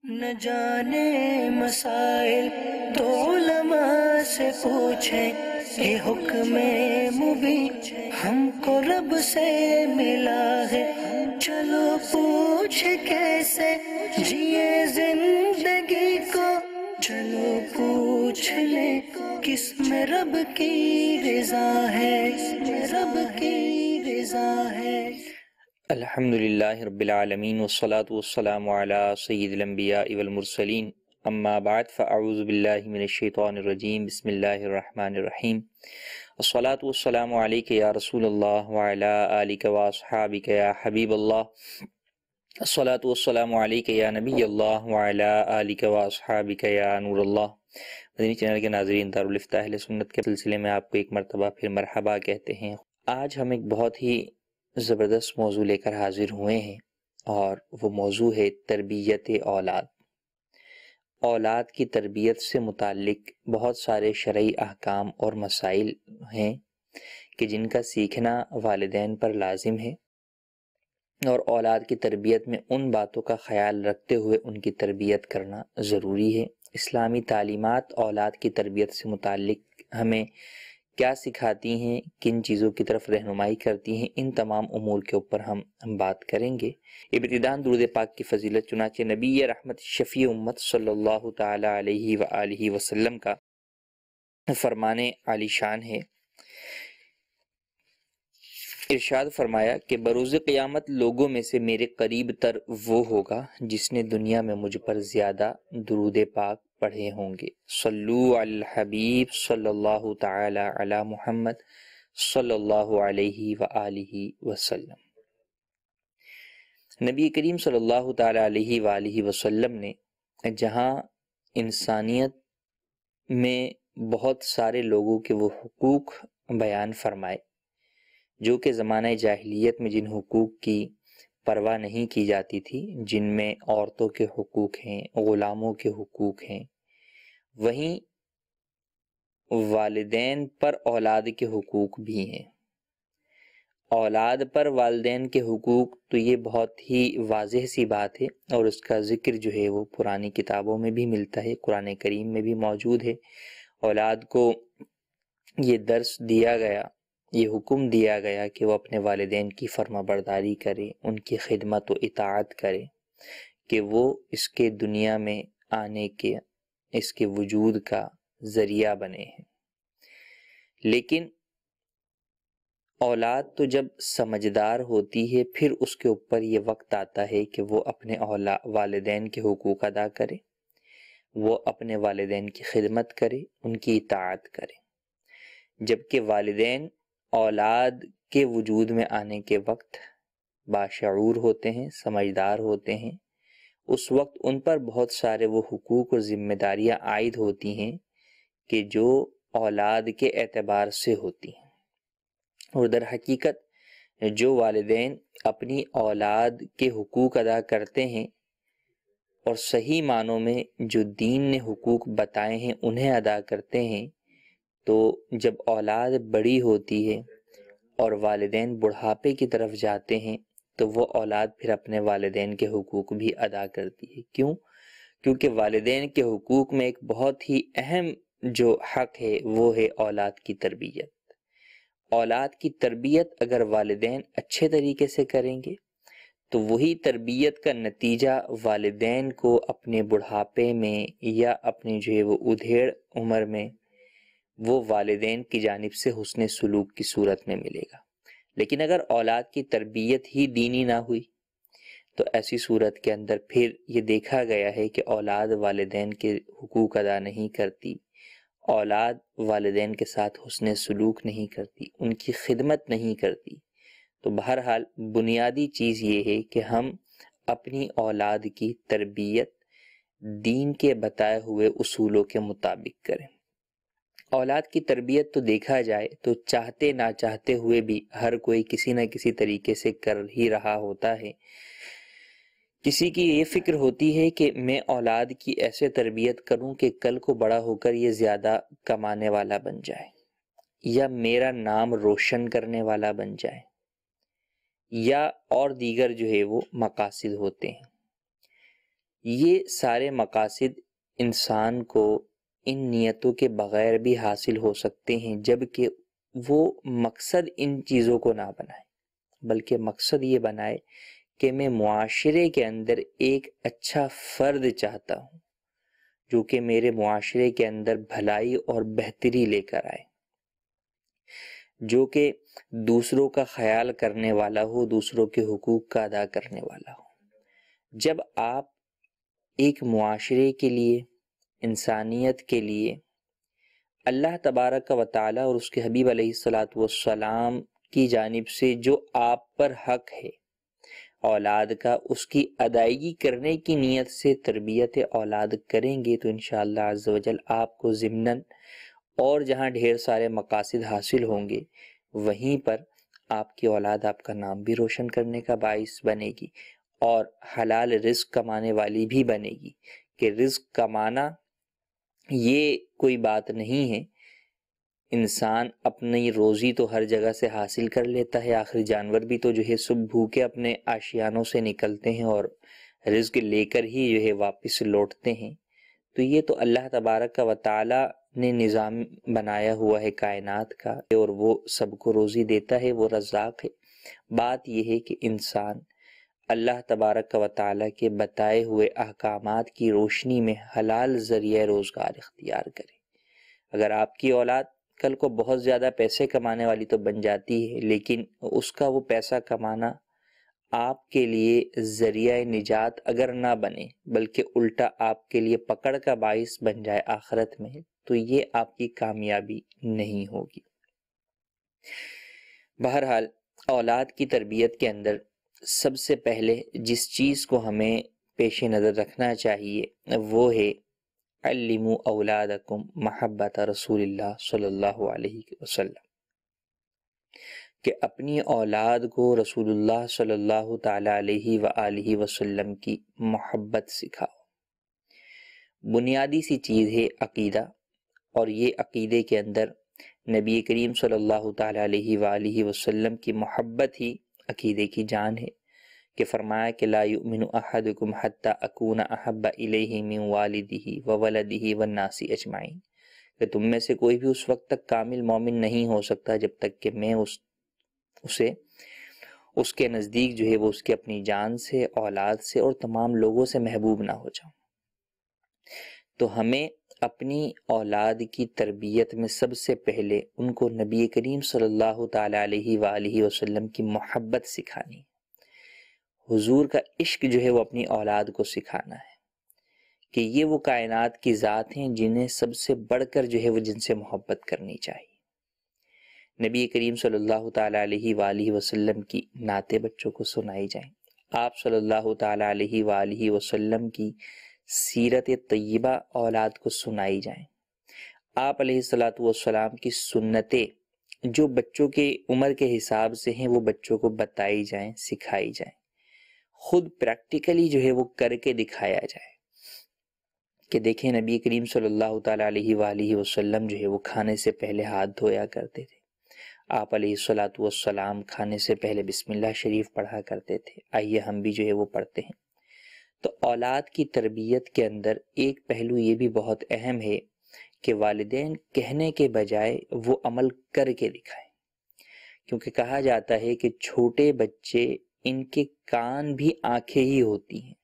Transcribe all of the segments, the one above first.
نہ جانے مسائل تو علماء سے پوچھیں، یہ حکم مبین ہم کو رب سے ملا ہے، چلو پوچھ کیسے جیے زندگی کو، چلو پوچھ لیں کس میں رب کی رضا ہے، رب کی رضا ہے۔ الحمدللہ رب العالمین والصلاة والسلام علی سید الانبیاء والمرسلین، اما بعد فاعوذ باللہ من الشیطان الرجیم، بسم اللہ الرحمن الرحیم۔ الصلاة والسلام علیک یا رسول اللہ وعلی آلک واصحابک یا حبیب اللہ، الصلاة والسلام علیک یا نبی اللہ وعلی آلک واصحابک یا نور اللہ۔ مدنی چینل کے ناظرین، دارالفتاح اہل سنت کے سلسلے میں آپ کو ایک مرتبہ پھر مرحبا کہتے ہیں۔ آج ہم ایک بہت ہی زبردست موضوع لے کر حاضر ہوئے ہیں، اور وہ موضوع ہے تربیت اولاد۔ اولاد کی تربیت سے متعلق بہت سارے شرعی احکام اور مسائل ہیں کہ جن کا سیکھنا والدین پر لازم ہے، اور اولاد کی تربیت میں ان باتوں کا خیال رکھتے ہوئے ان کی تربیت کرنا ضروری ہے۔ اسلامی تعلیمات اولاد کی تربیت سے متعلق ہمیں کیا سکھاتی ہیں، کن چیزوں کی طرف رہنمائی کرتی ہیں، ان تمام امور کے اوپر ہم بات کریں گے۔ ابتداءً درود پاک کی فضیلت، چنانچہ نبی رحمت شفیع امت صلی اللہ تعالی علیہ وآلہ وسلم کا فرمان عالی شان ہے۔ ارشاد فرمایا کہ بروز قیامت لوگوں میں سے میرے قریب تر وہ ہوگا جس نے دنیا میں مجھ پر زیادہ درود پاک پڑھے ہوں گے۔ صلو علی الحبیب صلی اللہ تعالی علی محمد صلی اللہ علیہ وآلہ وسلم۔ نبی کریم صلی اللہ تعالی علیہ وآلہ وسلم نے جہاں انسانیت میں بہت سارے لوگوں کے وہ حقوق بیان فرمائے جو کہ زمانہ جاہلیت میں جن حقوق کی پرواہ نہیں کی جاتی تھی، جن میں عورتوں کے حقوق ہیں، غلاموں کے حقوق ہیں، وہیں والدین پر اولاد کے حقوق بھی ہیں۔ اولاد پر والدین کے حقوق تو یہ بہت ہی واضح سی بات ہے، اور اس کا ذکر جو ہے وہ پرانی کتابوں میں بھی ملتا ہے، قرآن کریم میں بھی موجود ہے۔ اولاد کو یہ درس دیا گیا، یہ حکم دیا گیا کہ وہ اپنے والدین کی فرما برداری کرے، ان کی خدمت و اطاعت کرے، کہ وہ اس کے دنیا میں آنے کے، اس کے وجود کا ذریعہ بنے ہیں۔ لیکن اولاد تو جب سمجھدار ہوتی ہے، پھر اس کے اوپر یہ وقت آتا ہے کہ وہ اپنے والدین کے حقوق ادا کرے، وہ اپنے والدین کی خدمت کرے، ان کی اطاعت کرے۔ جبکہ والدین اولاد کے وجود میں آنے کے وقت باشعور ہوتے ہیں، سمجھدار ہوتے ہیں، اس وقت ان پر بہت سارے وہ حقوق اور ذمہ داریاں عائد ہوتی ہیں کہ جو اولاد کے اعتبار سے ہوتی ہیں۔ اور در حقیقت جو والدین اپنی اولاد کے حقوق ادا کرتے ہیں اور صحیح معنوں میں جو دین نے حقوق بتائے ہیں انہیں ادا کرتے ہیں، تو جب اولاد بڑی ہوتی ہے اور والدین بڑھاپے کی طرف جاتے ہیں تو وہ اولاد پھر اپنے والدین کے حقوق بھی ادا کرتی ہے۔ کیوں؟ کیونکہ والدین کے حقوق میں ایک بہت ہی اہم جو حق ہے وہ ہے اولاد کی تربیت۔ اولاد کی تربیت اگر والدین اچھے طریقے سے کریں گے تو وہی تربیت کا نتیجہ والدین کو اپنے بڑھاپے میں یا اپنی جو ہے وہ ادھیڑ عمر میں وہ والدین کی جانب سے حسن سلوک کی صورت میں ملے گا۔ لیکن اگر اولاد کی تربیت ہی دینی نہ ہوئی تو ایسی صورت کے اندر پھر یہ دیکھا گیا ہے کہ اولاد والدین کے حقوق ادا نہیں کرتی، اولاد والدین کے ساتھ حسن سلوک نہیں کرتی، ان کی خدمت نہیں کرتی۔ تو بہرحال بنیادی چیز یہ ہے کہ ہم اپنی اولاد کی تربیت دین کے بتائے ہوئے اصولوں کے مطابق کریں۔ اولاد کی تربیت تو دیکھا جائے تو چاہتے نہ چاہتے ہوئے بھی ہر کوئی کسی نہ کسی طریقے سے کر ہی رہا ہوتا ہے۔ کسی کی یہ فکر ہوتی ہے کہ میں اولاد کی ایسے تربیت کروں کہ کل کو بڑا ہو کر یہ زیادہ کمانے والا بن جائے، یا میرا نام روشن کرنے والا بن جائے، یا اور دیگر جو ہے وہ مقاصد ہوتے ہیں۔ یہ سارے مقاصد انسان کو ان نیتوں کے بغیر بھی حاصل ہو سکتے ہیں، جبکہ وہ مقصد ان چیزوں کو نہ بنائے، بلکہ مقصد یہ بنائے کہ میں معاشرے کے اندر ایک اچھا فرد چاہتا ہوں جو کہ میرے معاشرے کے اندر بھلائی اور بہتری لے کر آئے، جو کہ دوسروں کا خیال کرنے والا ہو، دوسروں کے حقوق کا ادا کرنے والا ہو۔ جب آپ ایک معاشرے کے لیے، انسانیت کے لیے اللہ تبارک و تعالی اور اس کے حبیب علیہ الصلاۃ والسلام کی جانب سے جو آپ پر حق ہے اولاد کا، اس کی ادائیگی کرنے کی نیت سے تربیت اولاد کریں گے تو انشاءاللہ عز و جل آپ کو ضمناً اور جہاں ڈھیر سارے مقاصد حاصل ہوں گے وہیں پر آپ کی اولاد آپ کا نام بھی روشن کرنے کا باعث بنے گی اور حلال رزق کمانے والی بھی بنے گی، کہ رزق کمانا یہ کوئی بات نہیں ہے، انسان اپنی روزی تو ہر جگہ سے حاصل کر لیتا ہے، آخر جانور بھی تو جو ہے سب بھوکے اپنے آشیانوں سے نکلتے ہیں اور رزق لے کر ہی جو ہے واپس لوٹتے ہیں۔ تو یہ تو اللہ تبارک و تعالی نے نظام بنایا ہوا ہے کائنات کا، اور وہ سب کو روزی دیتا ہے، وہ رزاق ہے۔ بات یہ ہے کہ انسان اللہ تبارک و تعالی کے بتائے ہوئے احکامات کی روشنی میں حلال ذریعہ روزگار اختیار کرے۔ اگر آپ کی اولاد کل کو بہت زیادہ پیسے کمانے والی تو بن جاتی ہے، لیکن اس کا وہ پیسہ کمانا آپ کے لیے ذریعہ نجات اگر نہ بنے بلکہ الٹا آپ کے لیے پکڑ کا باعث بن جائے آخرت میں، تو یہ آپ کی کامیابی نہیں ہوگی۔ بہرحال اولاد کی تربیت کے اندر سب سے پہلے جس چیز کو ہمیں پیش نظر رکھنا چاہیے وہ ہے علموا اولادکم محبت رسول اللہ صلی اللہ علیہ وسلم، کہ اپنی اولاد کو رسول اللہ صلی اللہ تعالی علیہ وآلہ وسلم کی محبت سکھاؤ۔ بنیادی سی چیز ہے عقیدہ، اور یہ عقیدے کے اندر نبی کریم صلی اللہ تعالی علیہ وآلہ وسلم کی محبت ہی عقیدے کی جان ہے، کہ فرمایا کہ لا یؤمن احدکم حتی اکون احب الیہ من والدہ وولدہ والناس اجمعین، کہ تم میں سے کوئی بھی اس وقت تک کامل مومن نہیں ہو سکتا جب تک کہ میں اسے اس کے نزدیک جو ہے وہ اس کے اپنی جان سے، اولاد سے اور تمام لوگوں سے محبوب نہ ہو جاؤں۔ تو ہمیں اپنی اولاد کی تربیت میں سب سے پہلے ان کو نبی کریم صلی اللہ تعالی علیہ وآلہ وسلم کی محبت سکھانی، حضور کا عشق جو ہے وہ اپنی اولاد کو سکھانا ہے، کہ یہ وہ کائنات کی ذات ہیں جنہیں سب سے بڑھ کر جو ہے وہ جن سے محبت کرنی چاہیے۔ نبی کریم صلی اللہ تعالی علیہ وآلہ وسلم کی نعتیں بچوں کو سنائی جائیں، آپ صلی اللہ تعالی علیہ وآلہ وسلم کی سیرت طیبہ اولاد کو سنائی جائیں، آپ علیہ الصلاۃ والسلام کی سنتیں جو بچوں کے عمر کے حساب سے ہیں وہ بچوں کو بتائی جائیں، سکھائی جائیں، خود پریکٹیکلی جو ہے وہ کر کے دکھایا جائے، کہ دیکھیں نبی کریم صلی اللہ تعالی علیہ وآلہ وسلم جو ہے وہ کھانے سے پہلے ہاتھ دھویا کرتے تھے، آپ علیہ الصلاۃ والسلام کھانے سے پہلے بسم اللہ شریف پڑھا کرتے تھے، آئیے ہم بھی جو ہے وہ پڑھتے ہیں۔ تو اولاد کی تربیت کے اندر ایک پہلو یہ بھی بہت اہم ہے کہ والدین کہنے کے بجائے وہ عمل کر کے دکھائیں، کیونکہ کہا جاتا ہے کہ چھوٹے بچے ان کے کان بھی آنکھیں ہی ہوتی ہیں،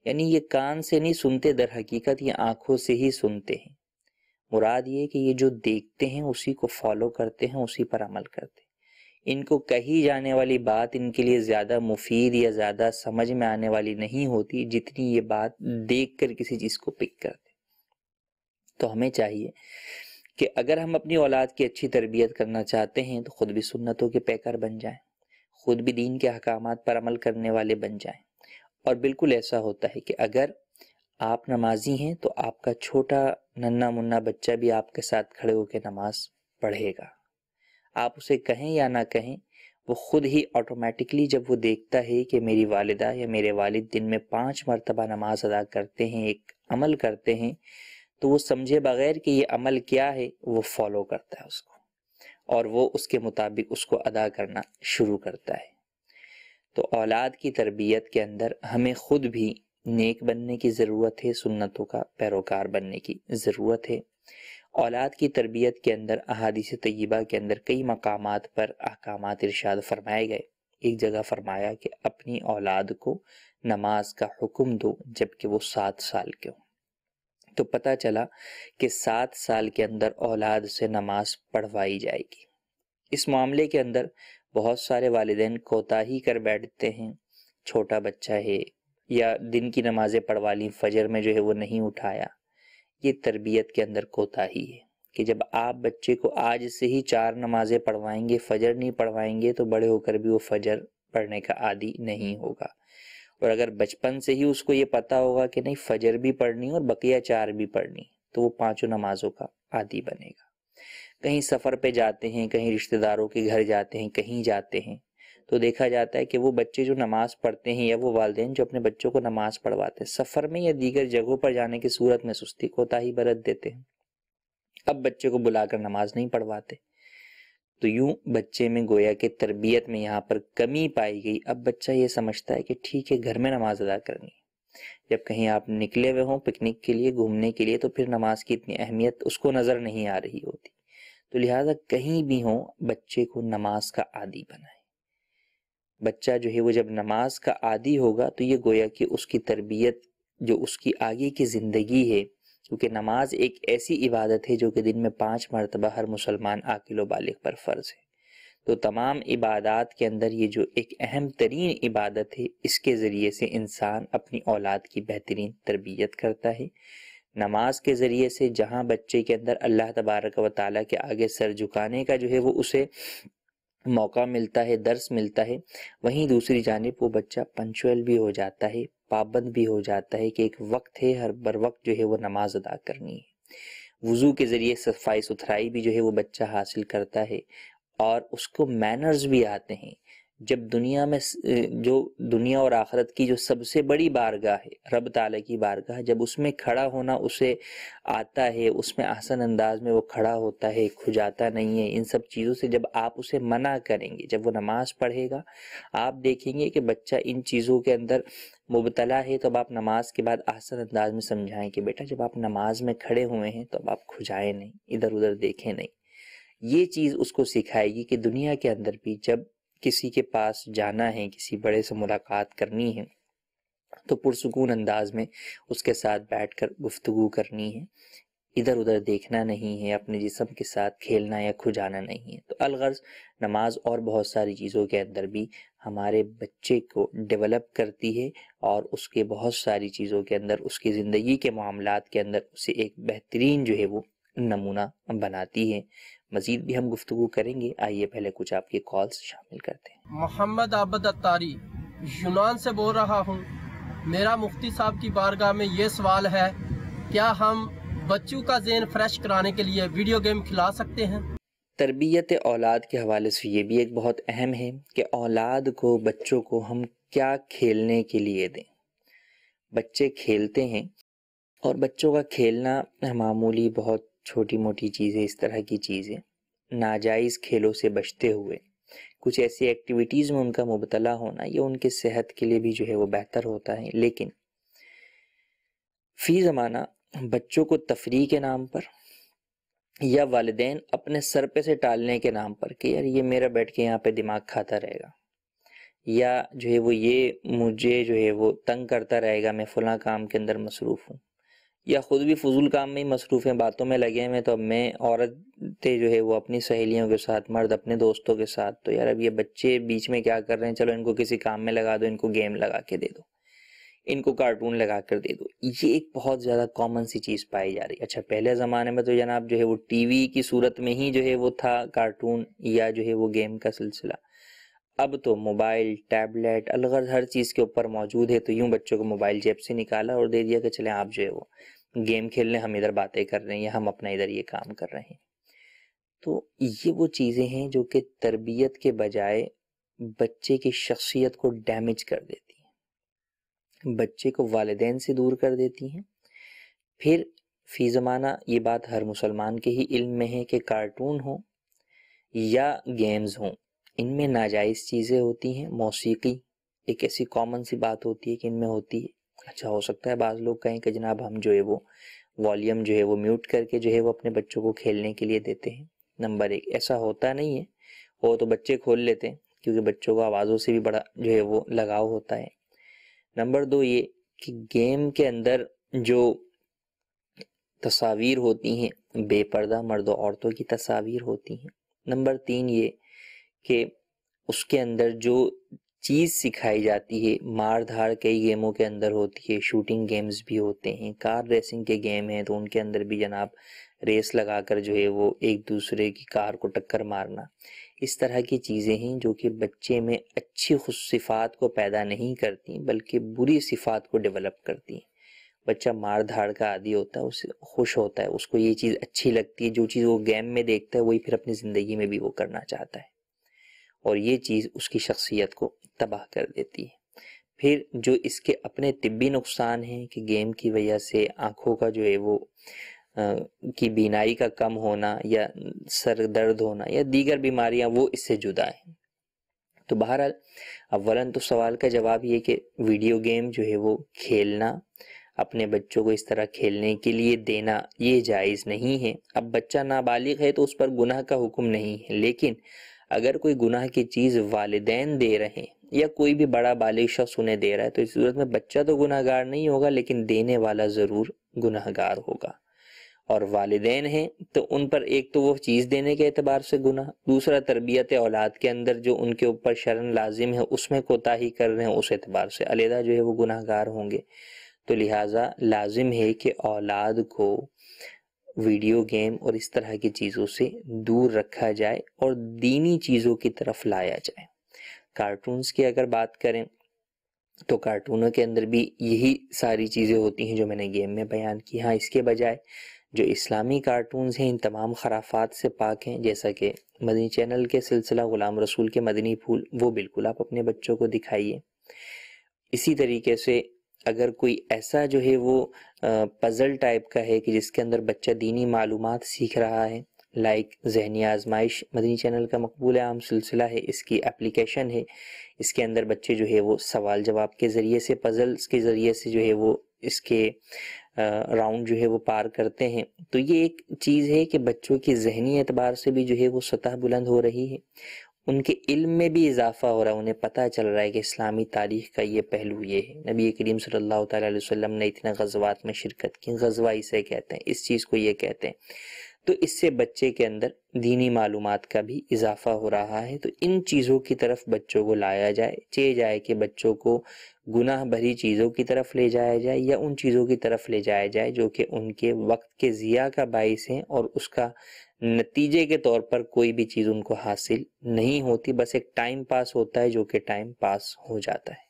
یعنی یہ کان سے نہیں سنتے، در حقیقت یہ آنکھوں سے ہی سنتے ہیں۔ مراد یہ کہ یہ جو دیکھتے ہیں اسی کو فالو کرتے ہیں، اسی پر عمل کرتے ہیں، ان کو کہی جانے والی بات ان کے لیے زیادہ مفید یا زیادہ سمجھ میں آنے والی نہیں ہوتی جتنی یہ بات دیکھ کر کسی چیز کو پک کرتے۔ تو ہمیں چاہیے کہ اگر ہم اپنی اولاد کی اچھی تربیت کرنا چاہتے ہیں تو خود بھی سنتوں کے پیکر بن جائیں، خود بھی دین کے احکامات پر عمل کرنے والے بن جائیں۔ اور بالکل ایسا ہوتا ہے کہ اگر آپ نمازی ہیں تو آپ کا چھوٹا ننھا منا بچہ بھی آپ کے ساتھ کھڑے ہو کے نماز پڑھے گا، آپ اسے کہیں یا نہ کہیں، وہ خود ہی آٹومیٹکلی جب وہ دیکھتا ہے کہ میری والدہ یا میرے والد دن میں 5 مرتبہ نماز ادا کرتے ہیں، ایک عمل کرتے ہیں، تو وہ سمجھے بغیر کہ یہ عمل کیا ہے وہ فالو کرتا ہے اس کو، اور وہ اس کے مطابق اس کو ادا کرنا شروع کرتا ہے۔ تو اولاد کی تربیت کے اندر ہمیں خود بھی نیک بننے کی ضرورت ہے، سنتوں کا پیروکار بننے کی ضرورت ہے۔ اولاد کی تربیت کے اندر احادیث طیبہ کے اندر کئی مقامات پر احکامات ارشاد فرمائے گئے۔ ایک جگہ فرمایا کہ اپنی اولاد کو نماز کا حکم دو جبکہ وہ 7 سال کے ہوں۔ تو پتہ چلا کہ 7 سال کے اندر اولاد سے نماز پڑھوائی جائے گی۔ اس معاملے کے اندر بہت سارے والدین کوتاہی کر بیٹھتے ہیں، چھوٹا بچہ ہے یا دن کی نمازیں پڑھوا لیں، فجر میں جو ہے وہ نہیں اٹھایا۔ یہ تربیت کے اندر کوتاہی ہے کہ جب آپ بچے کو آج سے ہی 4 نمازیں پڑھوائیں گے، فجر نہیں پڑھوائیں گے، تو بڑے ہو کر بھی وہ فجر پڑھنے کا عادی نہیں ہوگا۔ اور اگر بچپن سے ہی اس کو یہ پتہ ہوگا کہ نہیں فجر بھی پڑھنی اور بقیہ 4 بھی پڑھنی، تو وہ 5 نمازوں کا عادی بنے گا۔ کہیں سفر پہ جاتے ہیں، کہیں رشتہ داروں کے گھر جاتے ہیں، کہیں جاتے ہیں، تو دیکھا جاتا ہے کہ وہ بچے جو نماز پڑھتے ہیں یا وہ والدین جو اپنے بچوں کو نماز پڑھواتے ہیں، سفر میں یا دیگر جگہوں پر جانے کی صورت میں سستی کوتاہی برت دیتے ہیں، اب بچے کو بلا کر نماز نہیں پڑھواتے۔ تو یوں بچے میں گویا کہ تربیت میں یہاں پر کمی پائی گئی۔ اب بچہ یہ سمجھتا ہے کہ ٹھیک ہے گھر میں نماز ادا کرنی ہے، جب کہیں آپ نکلے ہوئے ہوں پکنک کے لیے، گھومنے کے لیے، تو پھر نماز کی اتنی اہمیت اس کو نظر نہیں آ رہی ہوتی۔ تو لہٰذا کہیں بھی ہوں بچے کو نماز کا عادی بنائیں۔ بچہ جو ہے وہ جب نماز کا عادی ہوگا تو یہ گویا کہ اس کی تربیت جو اس کی آگے کی زندگی ہے، کیونکہ نماز ایک ایسی عبادت ہے جو کہ دن میں 5 مرتبہ ہر مسلمان عاقل و بالغ پر فرض ہے۔ تو تمام عبادات کے اندر یہ جو ایک اہم ترین عبادت ہے، اس کے ذریعے سے انسان اپنی اولاد کی بہترین تربیت کرتا ہے۔ نماز کے ذریعے سے جہاں بچے کے اندر اللہ تبارک و تعالیٰ کے آگے سر جھکانے کا جو ہے وہ اسے موقع ملتا ہے، درس ملتا ہے، وہیں دوسری جانب وہ بچہ پنچوئل بھی ہو جاتا ہے، پابند بھی ہو جاتا ہے کہ ایک وقت ہے، ہر بر وقت جو ہے وہ نماز ادا کرنی ہے۔ وضو کے ذریعے صفائی ستھرائی بھی جو ہے وہ بچہ حاصل کرتا ہے، اور اس کو مینرز بھی آتے ہیں۔ جب دنیا میں جو دنیا اور آخرت کی جو سب سے بڑی بارگاہ ہے رب تعالیٰ کی بارگاہ، جب اس میں کھڑا ہونا اسے آتا ہے، اس میں احسن انداز میں وہ کھڑا ہوتا ہے، کھجاتا نہیں ہے، ان سب چیزوں سے جب آپ اسے منع کریں گے، جب وہ نماز پڑھے گا، آپ دیکھیں گے کہ بچہ ان چیزوں کے اندر مبتلا ہے، تو اب آپ نماز کے بعد احسن انداز میں سمجھائیں کہ بیٹا جب آپ نماز میں کھڑے ہوئے ہیں تو اب آپ کھجائیں نہیں، ادھر ادھر دیکھیں نہیں۔ یہ چیز اس کو سکھائے گی کہ دنیا کے اندر بھی جب کسی کے پاس جانا ہے، کسی بڑے سے ملاقات کرنی ہے، تو پرسکون انداز میں اس کے ساتھ بیٹھ کر گفتگو کرنی ہے، ادھر ادھر دیکھنا نہیں ہے، اپنے جسم کے ساتھ کھیلنا یا کھجانا نہیں ہے۔ تو الغرض نماز اور بہت ساری چیزوں کے اندر بھی ہمارے بچے کو ڈیولپ کرتی ہے، اور اس کے بہت ساری چیزوں کے اندر، اس کی زندگی کے معاملات کے اندر اسے ایک بہترین جو ہے وہ نمونہ بناتی ہے۔ مزید بھی ہم گفتگو کریں گے، آئیے پہلے کچھ آپ کے کالز شامل کرتے ہیں۔ محمد عابد اتاری یونان سے بول رہا ہوں۔ میرا مفتی صاحب کی بارگاہ میں یہ سوال ہے، کیا ہم بچوں کا ذہن فریش کرانے کے لیے ویڈیو گیم کھلا سکتے ہیں؟ تربیت اولاد کے حوالے سے یہ بھی ایک بہت اہم ہے کہ اولاد کو، بچوں کو ہم کیا کھیلنے کے لیے دیں۔ بچے کھیلتے ہیں، اور بچوں کا کھیلنا معمولی بہت چھوٹی موٹی چیزیں، اس طرح کی چیزیں، ناجائز کھیلوں سے بچتے ہوئے کچھ ایسی ایکٹیویٹیز میں ان کا مبتلا ہونا، یہ ان کی صحت کے لیے بھی جو ہے وہ بہتر ہوتا ہے۔ لیکن فی زمانہ بچوں کو تفریح کے نام پر یا والدین اپنے سر پہ سے ٹالنے کے نام پر کہ یار یہ میرا بیٹھ کے یہاں پہ دماغ کھاتا رہے گا، یا جو ہے وہ یہ مجھے جو ہے وہ تنگ کرتا رہے گا، میں فلاں کام کے اندر مصروف ہوں، یا خود بھی فضول کام میں ہی مصروف ہیں، باتوں میں لگے ہیں، تو اب میں عورتیں جو ہے وہ اپنی سہیلیوں کے ساتھ، مرد اپنے دوستوں کے ساتھ، تو یار اب یہ بچے بیچ میں کیا کر رہے ہیں، چلو ان کو کسی کام میں لگا دو، ان کو گیم لگا کے دے دو، ان کو کارٹون لگا کر دے دو۔ یہ ایک بہت زیادہ کامن سی چیز پائی جا رہی ہے۔ اچھا پہلے زمانے میں تو جناب جو ہے وہ ٹی وی کی صورت میں ہی جو ہے وہ تھا کارٹون یا جو ہے وہ گیم کا سلسلہ، اب تو موبائل، ٹیبلیٹ، الغرض ہر چیز کے اوپر موجود ہے۔ تو یوں بچوں کو موبائل جیب سے نکالا اور دے دیا کہ چلیں آپ جو ہے وہ گیم کھیلنے، ہم ادھر باتیں کر رہے ہیں یا ہم اپنا ادھر یہ کام کر رہے ہیں۔ تو یہ وہ چیزیں ہیں جو کہ تربیت کے بجائے بچے کی شخصیت کو ڈیمیج کر دیتی ہیں، بچے کو والدین سے دور کر دیتی ہیں۔ پھر فی زمانہ یہ بات ہر مسلمان کے ہی علم میں ہے کہ کارٹون ہوں یا گیمز ہوں، ان میں ناجائز چیزیں ہوتی ہیں۔ موسیقی ایک ایسی کامن سی بات ہوتی ہے کہ ان میں ہوتی ہے، اچھا ہو سکتا ہے بعض لوگ کہیں کہ جناب ہم جو ہے وہ والیوم جو ہے وہ میوٹ کر کے جو ہے وہ اپنے بچوں کو کھیلنے کے لیے دیتے ہیں. نمبر 1 ایسا ہوتا نہیں ہے، وہ تو بچے کھول لیتے ہیں کیونکہ بچوں کو آوازوں سے بھی بڑا جو ہے وہ لگاؤ ہوتا ہے. نمبر 2 یہ کہ گیم کے اندر جو تصاویر ہوتی ہیں بے پردہ مرد و عورتوں کی تصاویر ہوتی ہیں. نمبر 3 یہ کہ اس کے اندر جو چیز سکھائی جاتی ہے، مار دھاڑ کئی گیموں کے اندر ہوتی ہے، شوٹنگ گیمز بھی ہوتے ہیں، کار ریسنگ کے گیم ہیں تو ان کے اندر بھی جناب ریس لگا کر جو ہے وہ ایک دوسرے کی کار کو ٹکر مارنا، اس طرح کی چیزیں ہیں جو کہ بچے میں اچھی خود صفات کو پیدا نہیں کرتی بلکہ بری صفات کو ڈیولپ کرتی ہیں. بچہ مار دھاڑ کا عادی ہوتا ہے، اسے خوش ہوتا ہے، اس کو یہ چیز اچھی لگتی ہے، جو چیز وہ گیم میں دیکھتا ہے وہی پھر اپنی زندگی میں بھی وہ کرنا چاہتا ہے، اور یہ چیز اس کی شخصیت کو تباہ کر دیتی ہے. پھر جو اس کے اپنے طبی نقصان ہیں کہ گیم کی وجہ سے آنکھوں کا جو ہے وہ کی بینائی کا کم ہونا یا سر درد ہونا یا دیگر بیماریاں وہ اس سے جدا ہیں. تو بہرحال اولاً تو سوال کا جواب یہ کہ ویڈیو گیم جو ہے وہ کھیلنا، اپنے بچوں کو اس طرح کھیلنے کے لیے دینا یہ جائز نہیں ہے. اب بچہ نابالغ ہے تو اس پر گناہ کا حکم نہیں ہے، لیکن اگر کوئی گناہ کی چیز والدین دے رہے ہیں یا کوئی بھی بڑا بالغ شخص انہیں دے رہا ہے تو اس صورت میں بچہ تو گناہ گار نہیں ہوگا لیکن دینے والا ضرور گناہ گار ہوگا. اور والدین ہیں تو ان پر ایک تو وہ چیز دینے کے اعتبار سے گناہ، دوسرا تربیت اولاد کے اندر جو ان کے اوپر شرعاً لازم ہے اس میں کوتاہی کر رہے ہیں، اس اعتبار سے علیحدہ جو ہے وہ گناہ گار ہوں گے. تو لہٰذا لازم ہے کہ اولاد کو ویڈیو گیم اور اس طرح کی چیزوں سے دور رکھا جائے اور دینی چیزوں کی طرف لایا جائے. کارٹونز کی اگر بات کریں تو کارٹونوں کے اندر بھی یہی ساری چیزیں ہوتی ہیں جو میں نے گیم میں بیان کی. ہاں اس کے بجائے جو اسلامی کارٹونز ہیں ان تمام خرافات سے پاک ہیں، جیسا کہ مدنی چینل کے سلسلہ غلام رسول کے مدنی پھول، وہ بالکل آپ اپنے بچوں کو دکھائیے. اسی طریقے سے اگر کوئی ایسا جو ہے وہ پزل ٹائپ کا ہے کہ جس کے اندر بچہ دینی معلومات سیکھ رہا ہے، لائک ذہنی آزمائش مدنی چینل کا مقبول عام سلسلہ ہے، اس کی اپلیکیشن ہے، اس کے اندر بچے جو ہے وہ سوال جواب کے ذریعے سے، پزلز کے ذریعے سے جو ہے وہ اس کے راؤنڈ جو ہے وہ پار کرتے ہیں. تو یہ ایک چیز ہے کہ بچوں کی ذہنی اعتبار سے بھی جو ہے وہ سطح بلند ہو رہی ہے، ان کے علم میں بھی اضافہ ہو رہا ہے، انہیں پتہ چل رہا ہے کہ اسلامی تاریخ کا یہ پہلو یہ ہے. نبی کریم صلی اللہ تعالیٰ علیہ وسلم نے اتنے غزوات میں شرکت کی، غزوہ اسے کہتے ہیں، اس چیز کو یہ کہتے ہیں. تو اس سے بچے کے اندر دینی معلومات کا بھی اضافہ ہو رہا ہے. تو ان چیزوں کی طرف بچوں کو لایا جائے، چاہے جائے کہ بچوں کو گناہ بھری چیزوں کی طرف لے جایا جائے یا ان چیزوں کی طرف لے جایا جائے جو کہ ان کے وقت کے ضیاع کا باعث ہیں اور اس کا نتیجے کے طور پر کوئی بھی چیز ان کو حاصل نہیں ہوتی، بس ایک ٹائم پاس ہوتا ہے جو کہ ٹائم پاس ہو جاتا ہے.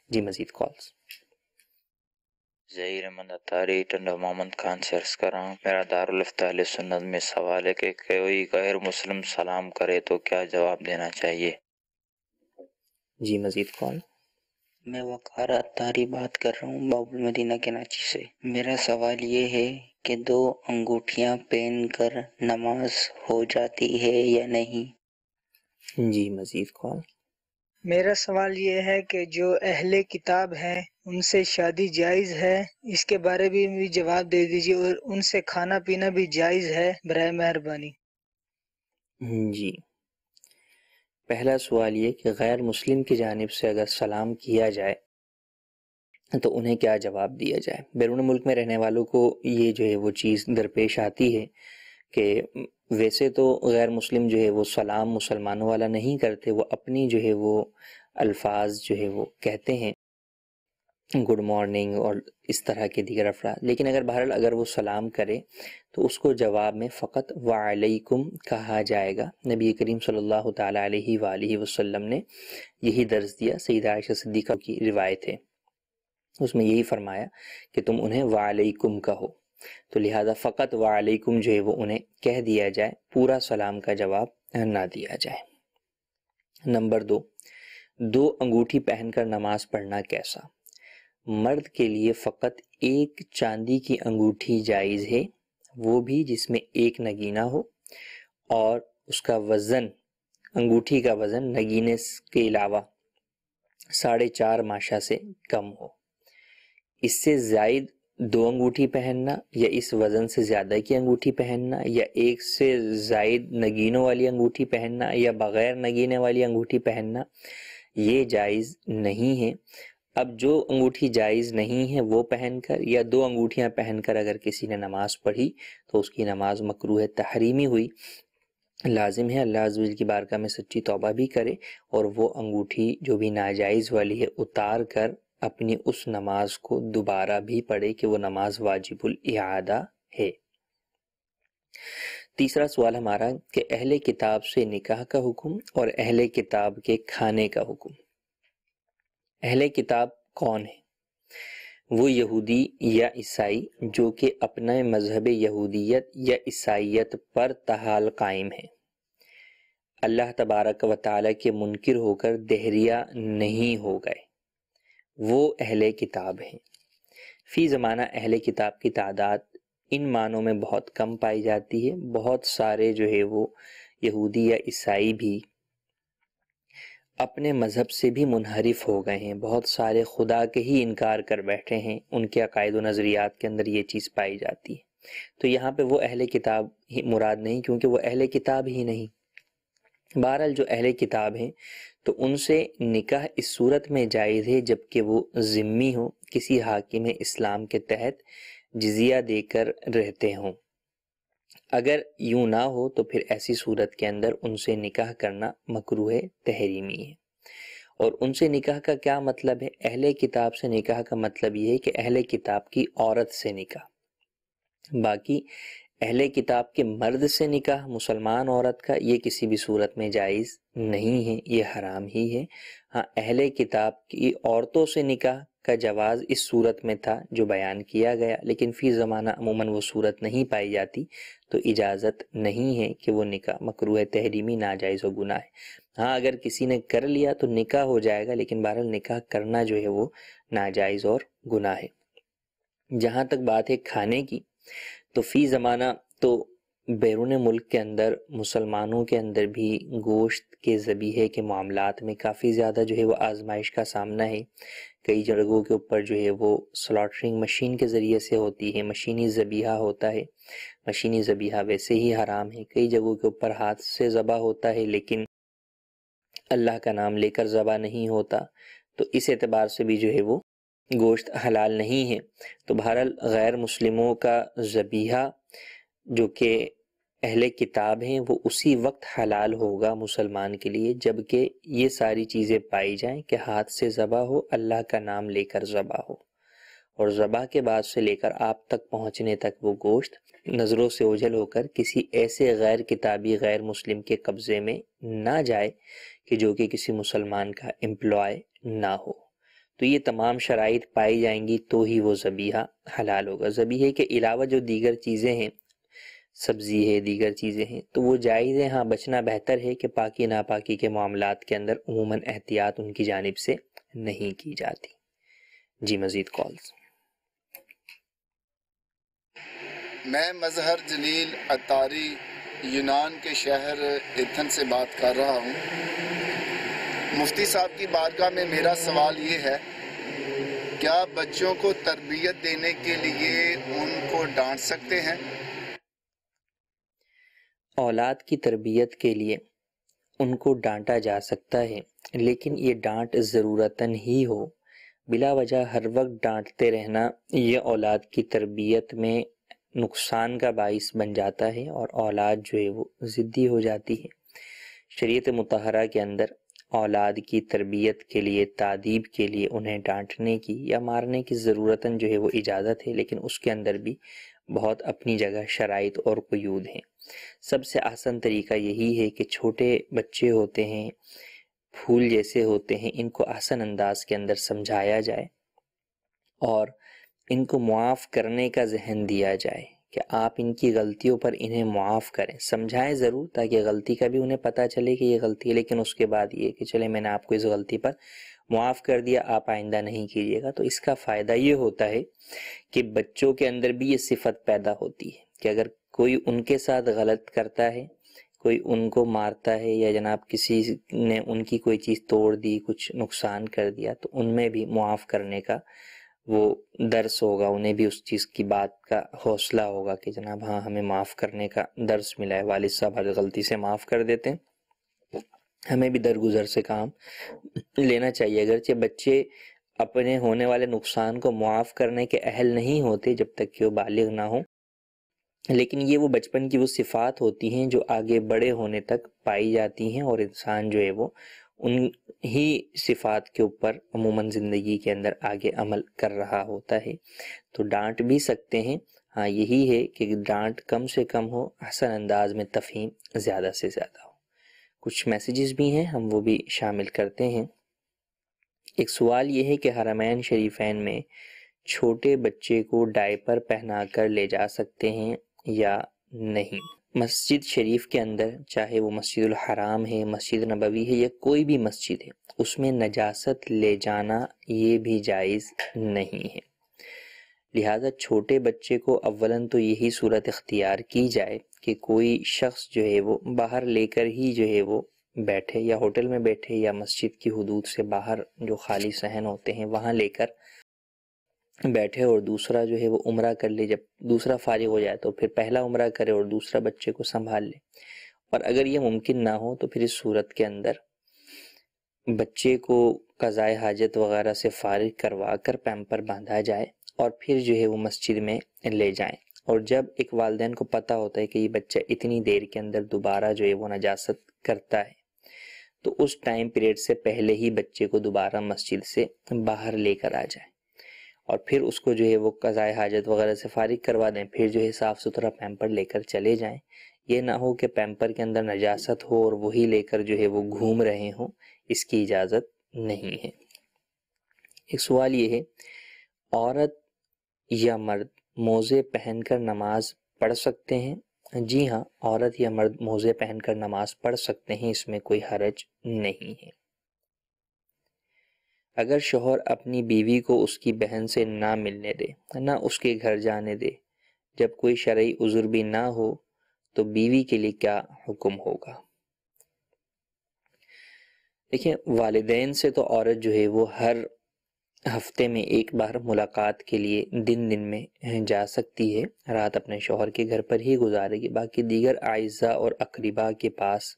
جی مزید کالز. ظہیر احمد اتاری ٹنڈا محمد خان سے عرض کر رہا ہوں. میرا دارالفتہ اہل سنت میں سوال ہے کہ کوئی غیر مسلم سلام کرے تو کیا جواب دینا چاہیے؟ جی مزید کال. میں وقار اتاری بات کر رہا ہوں باب المدینہ کراچی سے. میرا سوال یہ ہے کہ 2 انگوٹھیاں پہن کر نماز ہو جاتی ہے یا نہیں؟ جی مزید کال. میرا سوال یہ ہے کہ جو اہل کتاب ہیں ان سے شادی جائز ہے، اس کے بارے میں بھی جواب دے دیجیے، اور ان سے کھانا پینا بھی جائز ہے برائے مہربانی. جی پہلا سوال یہ کہ غیر مسلم کی جانب سے اگر سلام کیا جائے تو انہیں کیا جواب دیا جائے. بیرون ملک میں رہنے والوں کو یہ جو ہے وہ چیز درپیش آتی ہے کہ ویسے تو غیر مسلم جو ہے وہ سلام مسلمانوں والا نہیں کرتے، وہ اپنی جو ہے وہ الفاظ جو ہے وہ کہتے ہیں، گڈ مارننگ اور اس طرح کے دیگر افراد. لیکن اگر بہرحال اگر وہ سلام کرے تو اس کو جواب میں فقط وعلیکم کہا جائے گا. نبی کریم صلی اللہ تعالیٰ علیہ وآلہ وسلم نے یہی درس دیا. سیدہ عائشہ صدیقہ کی روایت ہے، اس میں یہی فرمایا کہ تم انہیں وعلیکم کہو. تو لہذا فقط وعلیکم جو ہے وہ انہیں کہہ دیا جائے، پورا سلام کا جواب نہ دیا جائے. نمبر 2 انگوٹھی پہن کر نماز پڑھنا کیسا؟ مرد کے لیے فقط ایک چاندی کی انگوٹھی جائز ہے، وہ بھی جس میں ایک نگینہ ہو اور اس کا وزن، انگوٹھی کا وزن نگینے کے علاوہ 4.5 ماشا سے کم ہو. اس سے زائد 2 انگوٹھی پہننا یا اس وزن سے زیادہ کی انگوٹھی پہننا یا 1 سے زائد نگینوں والی انگوٹھی پہننا یا بغیر نگینے والی انگوٹھی پہننا یہ جائز نہیں ہے۔ اب جو انگوٹھی جائز نہیں ہے وہ پہن کر یا 2 انگوٹھیاں پہن کر اگر کسی نے نماز پڑھی تو اس کی نماز مکروہ تحریمی ہوئی۔ لازم ہے اللہ عز و جل کی بارگاہ میں سچی توبہ بھی کرے اور وہ انگوٹھی جو بھی ناجائز والی ہے اتار کر اپنی اس نماز کو دوبارہ بھی پڑھے کہ وہ نماز واجب الاعادہ ہے۔ تیسرا سوال ہمارا کہ اہل کتاب سے نکاح کا حکم اور اہل کتاب کے کھانے کا حکم۔ اہل کتاب کون ہے؟ وہ یہودی یا عیسائی جو کہ اپنا مذہب یہودیت یا عیسائیت پر تحال قائم ہے، اللہ تبارک و تعالیٰ کے منکر ہو کر دہریہ نہیں ہو گئے، وہ اہل کتاب ہیں۔ فی زمانہ اہل کتاب کی تعداد ان معنوں میں بہت کم پائی جاتی ہے۔ بہت سارے جو ہے وہ یہودی یا عیسائی بھی اپنے مذہب سے بھی منحرف ہو گئے ہیں، بہت سارے خدا کے ہی انکار کر بیٹھے ہیں، ان کے عقائد و نظریات کے اندر یہ چیز پائی جاتی ہے۔ تو یہاں پہ وہ اہل کتاب ہی مراد نہیں، کیونکہ وہ اہل کتاب ہی نہیں۔ بہرحال جو اہل کتاب ہیں تو ان سے نکاح اس صورت میں جائز ہے جبکہ وہ ذمی ہوں، کسی حاکم اسلام کے تحت جزیہ دے کر رہتے ہوں۔ اگر یوں نہ ہو تو پھر ایسی صورت کے اندر ان سے نکاح کرنا مکروہ تحریمی ہے۔ اور ان سے نکاح کا کیا مطلب ہے؟ اہل کتاب سے نکاح کا مطلب یہ ہے کہ اہل کتاب کی عورت سے نکاح۔ باقی اہل کتاب کے مرد سے نکاح مسلمان عورت کا یہ کسی بھی صورت میں جائز نہیں ہے، یہ حرام ہی ہے۔ ہاں اہل کتاب کی عورتوں سے نکاح کا جواز اس صورت میں تھا جو بیان کیا گیا، لیکن فی زمانہ عموماً وہ صورت نہیں پائی جاتی، تو اجازت نہیں ہے کہ وہ نکاح مکروہ تحریمی ناجائز و گناہ ہے۔ ہاں اگر کسی نے کر لیا تو نکاح ہو جائے گا، لیکن بہرحال نکاح کرنا جو ہے وہ ناجائز اور گناہ ہے۔ جہاں تک بات ہے کھانے کی، تو فی زمانہ تو بیرون ملک کے اندر مسلمانوں کے اندر بھی گوشت کے ذبیحے کے معاملات میں کافی زیادہ جو ہے وہ آزمائش کا سامنا ہے۔ کئی جگہوں کے اوپر جو ہے وہ سلاٹرنگ مشین کے ذریعے سے ہوتی ہے، مشینی ذبیحہ ہوتا ہے۔ مشینی ذبیحہ ویسے ہی حرام ہے۔ کئی جگہوں کے اوپر ہاتھ سے ذبح ہوتا ہے لیکن اللہ کا نام لے کر ذبح نہیں ہوتا، تو اس اعتبار سے بھی جو ہے وہ گوشت حلال نہیں ہے۔ تو بہرحال غیر مسلموں کا ذبیحہ جو کہ اہل کتاب ہیں وہ اسی وقت حلال ہوگا مسلمان کے لیے جبکہ یہ ساری چیزیں پائی جائیں کہ ہاتھ سے ذبح ہو، اللہ کا نام لے کر ذبح ہو، اور ذبح کے بعد سے لے کر آپ تک پہنچنے تک وہ گوشت نظروں سے اوجھل ہو کر کسی ایسے غیر کتابی غیر مسلم کے قبضے میں نہ جائے کہ جو کہ کسی مسلمان کا امپلائی نہ ہو۔ تو یہ تمام شرائط پائی جائیں گی تو ہی وہ ذبیحہ حلال ہوگا۔ ذبیحے کے علاوہ جو دیگر چیزیں ہیں، سبزی ہے، دیگر چیزیں ہیں، تو وہ جائز ہیں۔ ہاں بچنا بہتر ہے کہ پاکی ناپاکی کے معاملات کے اندر عموماً احتیاط ان کی جانب سے نہیں کی جاتی۔ جی مزید کالز۔ میں مظہر جلیل عطاری یونان کے شہر ایتھن سے بات کر رہا ہوں۔ مفتی صاحب کی بارگاہ میں میرا سوال یہ ہے، کیا بچوں کو تربیت دینے کے لیے ان کو ڈانٹ سکتے ہیں؟ اولاد کی تربیت کے لیے ان کو ڈانٹا جا سکتا ہے، لیکن یہ ڈانٹ ضرورتاً ہی ہو۔ بلا وجہ ہر وقت ڈانٹتے رہنا یہ اولاد کی تربیت میں نقصان کا باعث بن جاتا ہے اور اولاد جو ہے وہ ضدی ہو جاتی ہے۔ شریعت مطہرہ کے اندر اولاد کی تربیت کے لیے، تادیب کے لیے انہیں ڈانٹنے کی یا مارنے کی ضرورتاً جو ہے وہ اجازت ہے، لیکن اس کے اندر بھی بہت اپنی جگہ شرائط اور قیود ہیں۔ سب سے آسان طریقہ یہی ہے کہ چھوٹے بچے ہوتے ہیں، پھول جیسے ہوتے ہیں، ان کو آسان انداز کے اندر سمجھایا جائے اور ان کو معاف کرنے کا ذہن دیا جائے کہ آپ ان کی غلطیوں پر انہیں معاف کریں، سمجھائیں ضرور تاکہ غلطی کا بھی انہیں پتہ چلے کہ یہ غلطی ہے، لیکن اس کے بعد یہ کہ چلے میں نے آپ کو اس غلطی پر معاف کر دیا، آپ آئندہ نہیں کیجیے گا۔ تو اس کا فائدہ یہ ہوتا ہے کہ بچوں کے اندر بھی یہ صفت پیدا ہوتی ہے کہ اگر کوئی ان کے ساتھ غلط کرتا ہے، کوئی ان کو مارتا ہے یا جناب کسی نے ان کی کوئی چیز توڑ دی، کچھ نقصان کر دیا، تو ان میں بھی معاف کرنے کا وہ درس ہوگا، انہیں بھی اس چیز کی بات کا حوصلہ ہوگا کہ جناب ہاں ہمیں معاف کرنے کا درس ملا ہے، والد صاحب ہر غلطی سے معاف کر دیتے ہیں، ہمیں بھی درگزر سے کام لینا چاہیے۔ اگرچہ بچے اپنے ہونے والے نقصان کو معاف کرنے کے اہل نہیں ہوتے جب تک کہ وہ بالغ نہ ہوں، لیکن یہ وہ بچپن کی وہ صفات ہوتی ہیں جو آگے بڑے ہونے تک پائی جاتی ہیں، اور انسان جو ہے وہ ان ہی صفات کے اوپر عموماً زندگی کے اندر آگے عمل کر رہا ہوتا ہے۔ تو ڈانٹ بھی سکتے ہیں، ہاں یہی ہے کہ ڈانٹ کم سے کم ہو، احسن انداز میں تفہیم زیادہ سے زیادہ ہو۔ کچھ میسیجز بھی ہیں، ہم وہ بھی شامل کرتے ہیں۔ ایک سوال یہ ہے کہ حرمین شریفین میں چھوٹے بچے کو ڈائپر پہنا کر لے جا سکتے ہیں یا نہیں؟ مسجد شریف کے اندر، چاہے وہ مسجد الحرام ہے، مسجد نبوی ہے یا کوئی بھی مسجد ہے، اس میں نجاست لے جانا یہ بھی جائز نہیں ہے۔ لہذا چھوٹے بچے کو اولاً تو یہی صورت اختیار کی جائے کہ کوئی شخص جو ہے وہ باہر لے کر ہی جو ہے وہ بیٹھے، یا ہوٹل میں بیٹھے یا مسجد کی حدود سے باہر جو خالی صحن ہوتے ہیں وہاں لے کر بیٹھے، اور دوسرا جو ہے وہ عمرہ کر لے، جب دوسرا فارغ ہو جائے تو پھر پہلا عمرہ کرے اور دوسرا بچے کو سنبھال لے۔ اور اگر یہ ممکن نہ ہو تو پھر اس صورت کے اندر بچے کو قضائے حاجت وغیرہ سے فارغ کروا کر پیمپر باندھا جائے اور پھر جو ہے وہ مسجد میں لے جائیں۔ اور جب ایک والدین کو پتہ ہوتا ہے کہ یہ بچہ اتنی دیر کے اندر دوبارہ جو ہے وہ نجاست کرتا ہے، تو اس ٹائم پیریڈ سے پہلے ہی بچے کو دوبارہ مسجد سے باہر لے کر آ جائے، اور پھر اس کو جو ہے وہ قضائے حاجت وغیرہ سے فارغ کروا دیں، پھر جو ہے صاف ستھرا پیمپر لے کر چلے جائیں۔ یہ نہ ہو کہ پیمپر کے اندر نجاست ہو اور وہی لے کر جو ہے وہ گھوم رہے ہوں، اس کی اجازت نہیں ہے۔ ایک سوال یہ ہے، عورت یا مرد موزے پہن کر نماز پڑھ سکتے ہیں؟ جی ہاں، عورت یا مرد موزے پہن کر نماز پڑھ سکتے ہیں، اس میں کوئی حرج نہیں ہے۔ اگر شوہر اپنی بیوی کو اس کی بہن سے نہ ملنے دے، نہ اس کے گھر جانے دے، جب کوئی شرعی عذر بھی نہ ہو، تو بیوی کے لیے کیا حکم ہوگا؟ دیکھیں، والدین سے تو عورت جو ہے وہ ہر ہفتے میں ایک بار ملاقات کے لیے دن میں جا سکتی ہے، رات اپنے شوہر کے گھر پر ہی گزارے گی۔ باقی دیگر اعزاء اور اقرباء کے پاس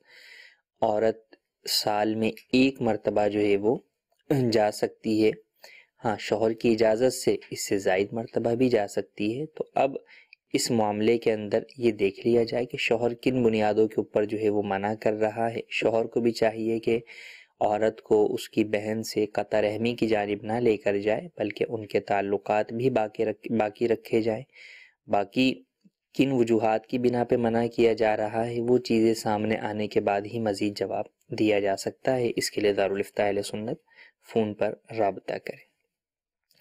عورت سال میں ایک مرتبہ جو ہے وہ جا سکتی ہے، ہاں شوہر کی اجازت سے اس سے زائد مرتبہ بھی جا سکتی ہے۔ تو اب اس معاملے کے اندر یہ دیکھ لیا جائے کہ شوہر کن بنیادوں کے اوپر جو ہے وہ منع کر رہا ہے۔ شوہر کو بھی چاہیے کہ عورت کو اس کی بہن سے قطع رحمی کی جانب نہ لے کر جائے، بلکہ ان کے تعلقات بھی باقی رکھے جائیں۔ باقی کن وجوہات کی بنا پہ منع کیا جا رہا ہے، وہ چیزیں سامنے آنے کے بعد ہی مزید جواب دیا جا سکتا ہے۔ اس کے لیے دارالفتاء اہل سنت فون پر رابطہ کریں۔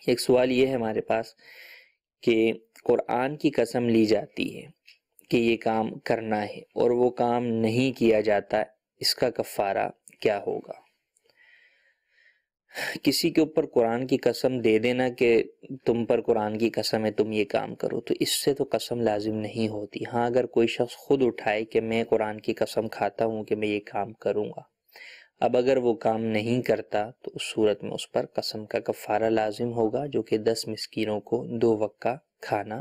ایک سوال یہ ہے ہمارے پاس کہ قرآن کی قسم لی جاتی ہے کہ یہ کام کرنا ہے اور وہ کام نہیں کیا جاتا، اس کا کفارہ کیا ہوگا؟ کسی کے اوپر قرآن کی قسم دے دینا کہ تم پر قرآن کی قسم ہے تم یہ کام کرو، تو اس سے تو قسم لازم نہیں ہوتی۔ ہاں اگر کوئی شخص خود اٹھائے کہ میں قرآن کی قسم کھاتا ہوں کہ میں یہ کام کروں گا، اب اگر وہ کام نہیں کرتا تو اس صورت میں اس پر قسم کا کفارہ لازم ہوگا، جو کہ 10 مسکینوں کو 2 وقت کا کھانا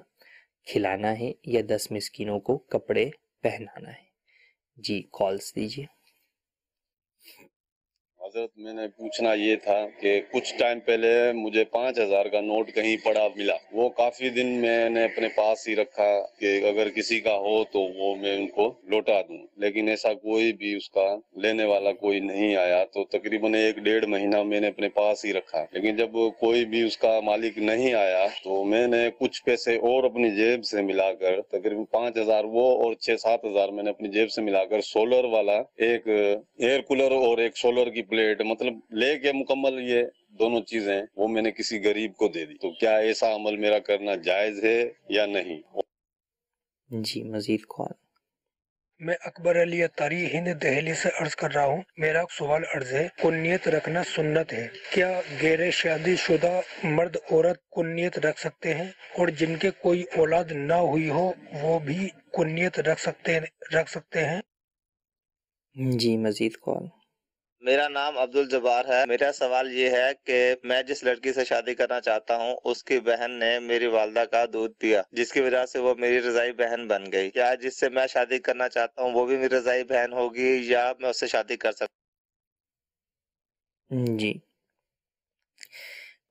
کھلانا ہے یا 10 مسکینوں کو کپڑے پہنانا ہے۔ جی کالز دیجیے۔ حضرت میں نے پوچھنا یہ تھا کہ کچھ ٹائم پہلے مجھے 5000 کا نوٹ کہیں پڑا ملا، وہ کافی دن میں نے اپنے پاس ہی رکھا کہ اگر کسی کا ہو تو وہ میں ان کو لوٹا دوں، لیکن ایسا کوئی بھی اس کا لینے والا کوئی نہیں آیا، تو تقریباً 1-1.5 مہینہ میں نے اپنے پاس ہی رکھا، لیکن جب کوئی بھی اس کا مالک نہیں آیا تو میں نے کچھ پیسے اور اپنی جیب سے ملا کر تقریباً 5000 وہ اور 6-7 ہزار میں نے اپنی جیب سے ملا کر سولر والا ایک ایئر کولر اور ایک سولر کی پلیٹ مطلب لے کے مکمل یہ دونوں چیزیں وہ میں نے کسی غریب کو دے دی، تو کیا ایسا عمل میرا کرنا جائز ہے یا نہیں؟ جی مزید کال۔ میں اکبر علی اتاری ہند دہلی سے عرض کر رہا ہوں، میرا سوال عرض ہے، کنیت رکھنا سنت ہے، کیا غیر شادی شدہ مرد عورت کنیت رکھ سکتے ہیں؟ اور جن کے کوئی اولاد نہ ہوئی ہو وہ بھی کنیت رکھ سکتے ہیں؟ جی مزید کال۔ میرا نام عبد الجبار ہے۔ میرا سوال یہ ہے کہ میں جس لڑکی سے شادی کرنا چاہتا ہوں اس کی بہن نے میری والدہ کا دودھ پیا، جس کی وجہ سے وہ میری رضائی بہن بن گئی۔ کیا جس سے میں شادی کرنا چاہتا ہوں وہ بھی میری رضائی بہن ہوگی یا میں اس سے شادی کر سکتا ہوں؟ جی،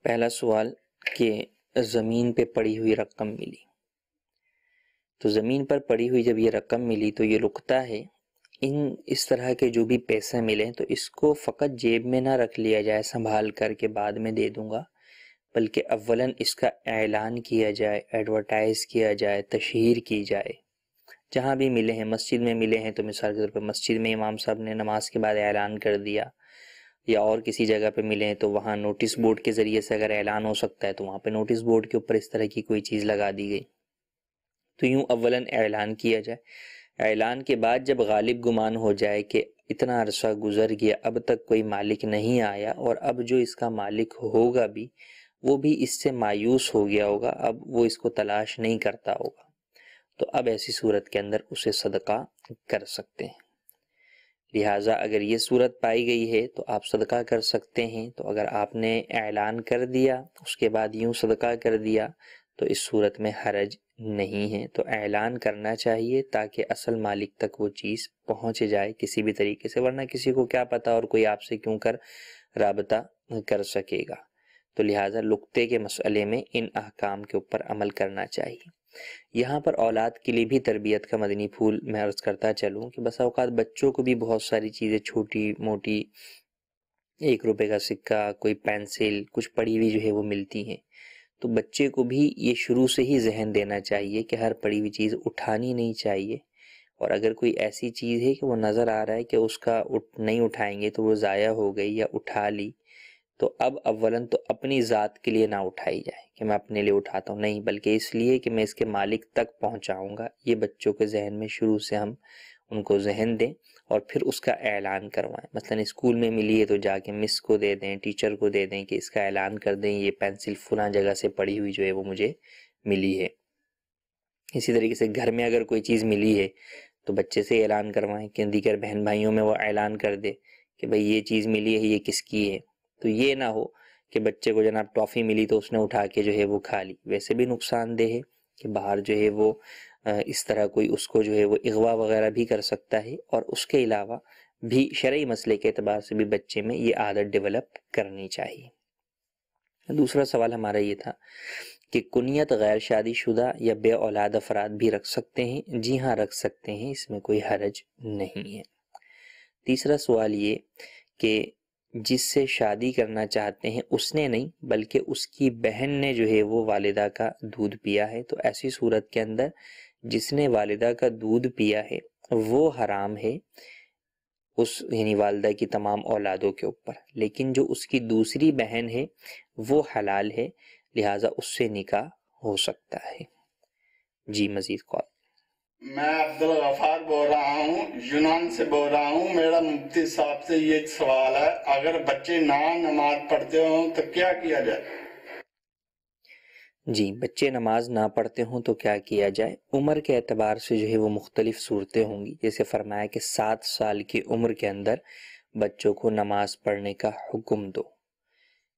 پہلا سوال کہ زمین پہ پڑی ہوئی رقم ملی، تو زمین پر پڑی ہوئی جب یہ رقم ملی تو یہ رکتا ہے اس طرح کے جو بھی پیسے ملیں تو اس کو فقط جیب میں نہ رکھ لیا جائے سنبھال کر کے بعد میں دے دوں گا، بلکہ اولاً اس کا اعلان کیا جائے، ایڈورٹائز کیا جائے، تشہیر کی جائے۔ جہاں بھی ملے ہیں، مسجد میں ملے ہیں تو مثال کے طور پہ مسجد میں امام صاحب نے نماز کے بعد اعلان کر دیا، یا اور کسی جگہ پہ ملے ہیں تو وہاں نوٹس بورڈ کے ذریعے سے اگر اعلان ہو سکتا ہے تو وہاں پہ نوٹس بورڈ کے اوپر اس طرح کی کوئی چیز لگا دی گئی، تو یوں اولاً اعلان کیا جائے۔ اعلان کے بعد جب غالب گمان ہو جائے کہ اتنا عرصہ گزر گیا اب تک کوئی مالک نہیں آیا اور اب جو اس کا مالک ہوگا بھی وہ بھی اس سے مایوس ہو گیا ہوگا، اب وہ اس کو تلاش نہیں کرتا ہوگا، تو اب ایسی صورت کے اندر اسے صدقہ کر سکتے ہیں۔ لہٰذا اگر یہ صورت پائی گئی ہے تو آپ صدقہ کر سکتے ہیں، تو اگر آپ نے اعلان کر دیا اس کے بعد یوں صدقہ کر دیا تو اس صورت میں حرج نہیں ہے، تو اعلان کرنا چاہیے تاکہ اصل مالک تک وہ چیز پہنچ جائے کسی بھی طریقے سے، ورنہ کسی کو کیا پتہ اور کوئی آپ سے کیوں کر رابطہ کر سکے گا۔ تو لہٰذا لقطے کے مسئلے میں ان احکام کے اوپر عمل کرنا چاہیے۔ یہاں پر اولاد کے لیے بھی تربیت کا مدنی پھول میں عرض کرتا چلوں کہ بس اوقات بچوں کو بھی بہت ساری چیزیں چھوٹی موٹی، 1 روپے کا سکہ، کوئی پینسل، کچھ پڑی ہوئی جو ہے وہ ملتی ہیں، تو بچے کو بھی یہ شروع سے ہی ذہن دینا چاہیے کہ ہر پڑی ہوئی چیز اٹھانی نہیں چاہیے، اور اگر کوئی ایسی چیز ہے کہ وہ نظر آ رہا ہے کہ اس کا نہیں اٹھائیں گے تو وہ ضائع ہو گئی یا اٹھا لی، تو اب اولاً تو اپنی ذات کے لیے نہ اٹھائی جائے کہ میں اپنے لیے اٹھاتا ہوں، نہیں، بلکہ اس لیے کہ میں اس کے مالک تک پہنچاؤں گا۔ یہ بچوں کے ذہن میں شروع سے ہم ان کو ذہن دیں اور پھر اس کا اعلان کروائیں۔ مثلاً اسکول میں ملی ہے تو جا کے مس کو دے دیں، ٹیچر کو دے دیں کہ اس کا اعلان کر دیں یہ پینسل فلاں جگہ سے پڑی ہوئی جو ہے وہ مجھے ملی ہے۔ اسی طریقے سے گھر میں اگر کوئی چیز ملی ہے تو بچے سے اعلان کروائیں کہ دیگر بہن بھائیوں میں وہ اعلان کر دے کہ بھئی یہ چیز ملی ہے، یہ کس کی ہے۔ تو یہ نہ ہو کہ بچے کو جناب ٹافی ملی تو اس نے اٹھا کے جو ہے وہ کھا لی، ویسے بھی نقصان دہ ہے کہ باہر جو ہے وہ اس طرح کوئی اس کو جو ہے وہ اغوا وغیرہ بھی کر سکتا ہے، اور اس کے علاوہ بھی شرعی مسئلے کے اعتبار سے بھی بچے میں یہ عادت ڈیولپ کرنی چاہیے۔ دوسرا سوال ہمارا یہ تھا کہ کنیت غیر شادی شدہ یا بے اولاد افراد بھی رکھ سکتے ہیں؟ جی ہاں، رکھ سکتے ہیں، اس میں کوئی حرج نہیں ہے۔ تیسرا سوال یہ کہ جس سے شادی کرنا چاہتے ہیں اس نے نہیں بلکہ اس کی بہن نے جو ہے وہ والدہ کا دودھ پیا ہے، تو ایسی صورت کے اندر جس نے والدہ کا دودھ پیا ہے وہ حرام ہے اس یعنی والدہ کی تمام اولادوں کے اوپر، لیکن جو اس کی دوسری بہن ہے وہ حلال ہے، لہٰذا اس سے نکاح ہو سکتا ہے۔ جی مزید کال۔ میں عبدالغفار بول رہا ہوں، یونان سے بول رہا ہوں۔ میرا مفتی صاحب سے یہ سوال ہے، اگر بچے نماز پڑھتے ہوں تو کیا کیا جائے؟ جی، بچے نماز نہ پڑھتے ہوں تو کیا کیا جائے؟ عمر کے اعتبار سے جو ہے وہ مختلف صورتیں ہوں گی، جیسے فرمایا کہ 7 سال کی عمر کے اندر بچوں کو نماز پڑھنے کا حکم دو۔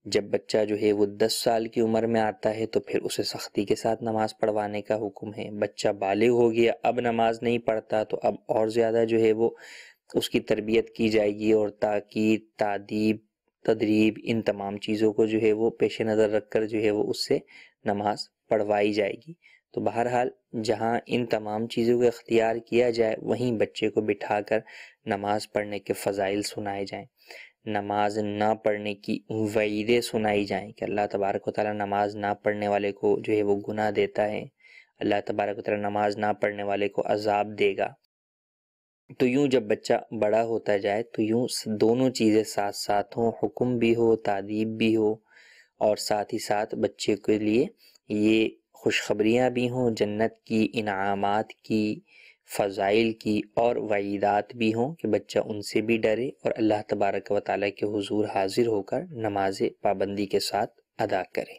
جب بچہ جو ہے وہ 10 سال کی عمر میں آتا ہے تو پھر اسے سختی کے ساتھ نماز پڑھوانے کا حکم ہے۔ بچہ بالغ ہو گیا، اب نماز نہیں پڑھتا تو اب اور زیادہ جو ہے وہ اس کی تربیت کی جائے گی، اور تاکید، تعدیب، تدریب، ان تمام چیزوں کو جو ہے وہ پیش نظر رکھ کر جو ہے وہ اس سے نماز پڑھوائی جائے گی۔ تو بہرحال جہاں ان تمام چیزوں کو اختیار کیا جائے وہیں بچے کو بٹھا کر نماز پڑھنے کے فضائل سنائے جائیں، نماز نہ پڑھنے کی وعیدیں سنائی جائیں کہ اللہ تبارک و تعالیٰ نماز نہ پڑھنے والے کو جو ہے وہ گناہ دیتا ہے، اللہ تبارک و تعالیٰ نماز نہ پڑھنے والے کو عذاب دے گا۔ تو یوں جب بچہ بڑا ہوتا جائے تو یوں دونوں چیزیں ساتھ ساتھ ہوں، حکم بھی ہو، تعدیب بھی ہو، اور ساتھ ہی ساتھ بچے کے لیے یہ خوشخبریاں بھی ہوں جنت کی، انعامات کی، فضائل کی، اور وعیدات بھی ہوں کہ بچہ ان سے بھی ڈرے اور اللہ تبارک و تعالیٰ کے حضور حاضر ہو کر نماز پابندی کے ساتھ ادا کرے۔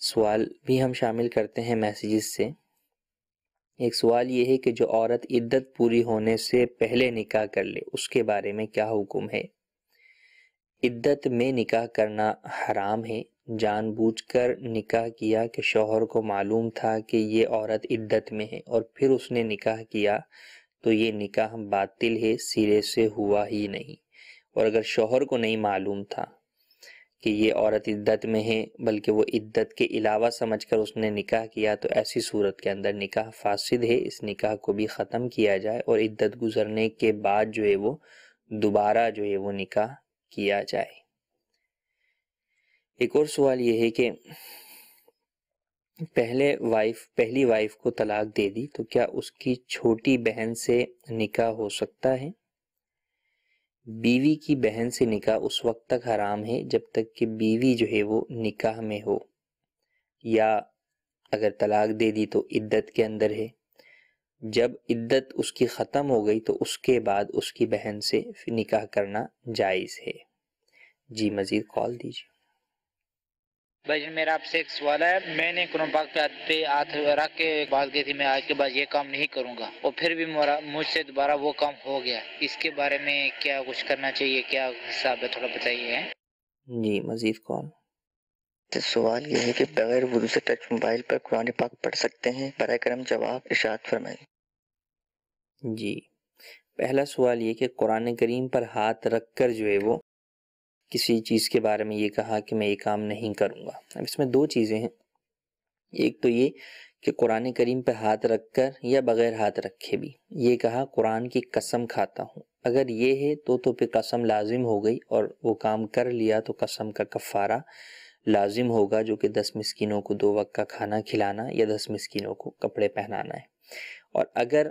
سوال بھی ہم شامل کرتے ہیں میسیجز سے۔ ایک سوال یہ ہے کہ جو عورت عدت پوری ہونے سے پہلے نکاح کر لے اس کے بارے میں کیا حکم ہے؟ عدت میں نکاح کرنا حرام ہے، جان بوجھ کر نکاح کیا کہ شوہر کو معلوم تھا کہ یہ عورت عدت میں ہے اور پھر اس نے نکاح کیا تو یہ نکاح باطل ہے، سرے سے ہوا ہی نہیں۔ اور اگر شوہر کو نہیں معلوم تھا کہ یہ عورت عدت میں ہے بلکہ وہ عدت کے علاوہ سمجھ کر اس نے نکاح کیا تو ایسی صورت کے اندر نکاح فاسد ہے، اس نکاح کو بھی ختم کیا جائے اور عدت گزرنے کے بعد جو ہے وہ دوبارہ جو ہے وہ نکاح کیا جائے۔ ایک اور سوال یہ ہے کہ پہلی وائف کو طلاق دے دی تو کیا اس کی چھوٹی بہن سے نکاح ہو سکتا ہے؟ بیوی کی بہن سے نکاح اس وقت تک حرام ہے جب تک کہ بیوی جو ہے وہ نکاح میں ہو، یا اگر طلاق دے دی تو عدت کے اندر ہے۔ جب عدت اس کی ختم ہو گئی تو اس کے بعد اس کی بہن سے نکاح کرنا جائز ہے۔ جی مزید کال دیجیے۔ بھائی جان میرا آپ سے ایک سوال ہے، میں نے قرآن پاک پہ ہاتھ رکھ کے بات کی تھی میں آج کے بعد یہ کام نہیں کروں گا، اور پھر بھی مجھ سے دوبارہ وہ کام ہو گیا، اس کے بارے میں کیا کچھ کرنا چاہیے، کیا حساب ہے، تھوڑا بتائیے۔ جی مزید کال۔ سوال یہ ہے کہ بغیر وضو سے ٹچ موبائل پر قرآن پاک پڑھ سکتے ہیں؟ براہ کرم جواب ارشاد فرمائیں۔ جی پہلا سوال یہ کہ قرآن کریم پر ہاتھ رکھ کر جو ہے وہ کسی چیز کے بارے میں یہ کہا کہ میں یہ کام نہیں کروں گا۔ اب اس میں دو چیزیں ہیں، ایک تو یہ کہ قرآن کریم پہ ہاتھ رکھ کر یا بغیر ہاتھ رکھے بھی یہ کہا قرآن کی قسم کھاتا ہوں، اگر یہ ہے تو پھر قسم لازم ہو گئی اور وہ کام کر لیا تو قسم کا کفارہ لازم ہوگا، جو کہ 10 مسکینوں کو 2 وقت کا کھانا کھلانا یا 10 مسکینوں کو کپڑے پہنانا ہے۔ اور اگر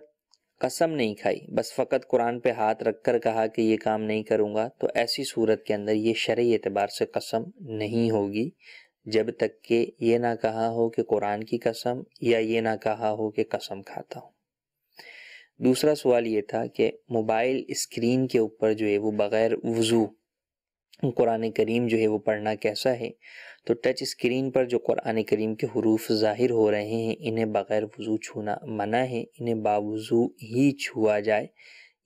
قسم نہیں کھائی، بس فقط قرآن پہ ہاتھ رکھ کر کہا کہ یہ کام نہیں کروں گا، تو ایسی صورت کے اندر یہ شرعی اعتبار سے قسم نہیں ہوگی جب تک کہ یہ نہ کہا ہو کہ قرآن کی قسم یا یہ نہ کہا ہو کہ قسم کھاتا ہوں۔ دوسرا سوال یہ تھا کہ موبائل اسکرین کے اوپر جو ہے وہ بغیر وضو قرآن کریم جو ہے وہ پڑھنا کیسا ہے؟ تو ٹچ اسکرین پر جو قرآن کریم کے حروف ظاہر ہو رہے ہیں انہیں بغیر وضو چھونا منع ہے، انہیں باوضو ہی چھوا جائے،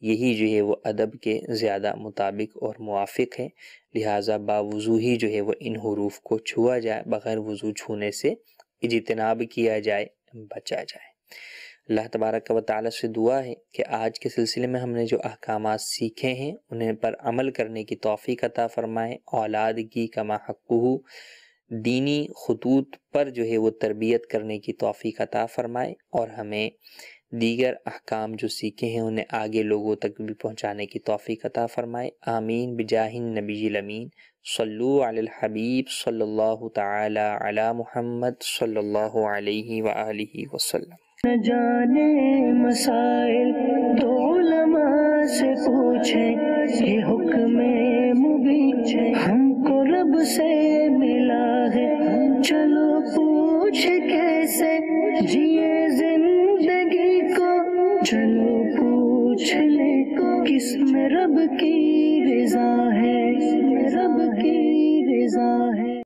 یہی جو ہے وہ ادب کے زیادہ مطابق اور موافق ہے، لہٰذا باوضو ہی جو ہے وہ ان حروف کو چھوا جائے، بغیر وضو چھونے سے اجتناب کیا جائے، بچا جائے۔ اللہ تبارک و تعالیٰ سے دعا ہے کہ آج کے سلسلے میں ہم نے جو احکامات سیکھے ہیں انہیں پر عمل کرنے کی توفیق عطا فرمائے، اولاد کی کما حقہ دینی خطوط پر جو ہے وہ تربیت کرنے کی توفیق عطا فرمائے، اور ہمیں دیگر احکام جو سیکھے ہیں انہیں آگے لوگوں تک بھی پہنچانے کی توفیق عطا فرمائے، آمین بجاہ النبی الامین۔ صلو علی الحبیب صلی اللہ تعالی علی محمد صلی اللہ علیہ وآلہ وسلم۔ نہ جانے مسائل تو علماء سے پوچھیں، یہ حکم مبین ہم کو رب سے ملا ہے، چلو پوچھ کیسے جیے زندگی کو، چلو پوچھ لے کس میں رب کی رضا ہے، رب کی رضا ہے۔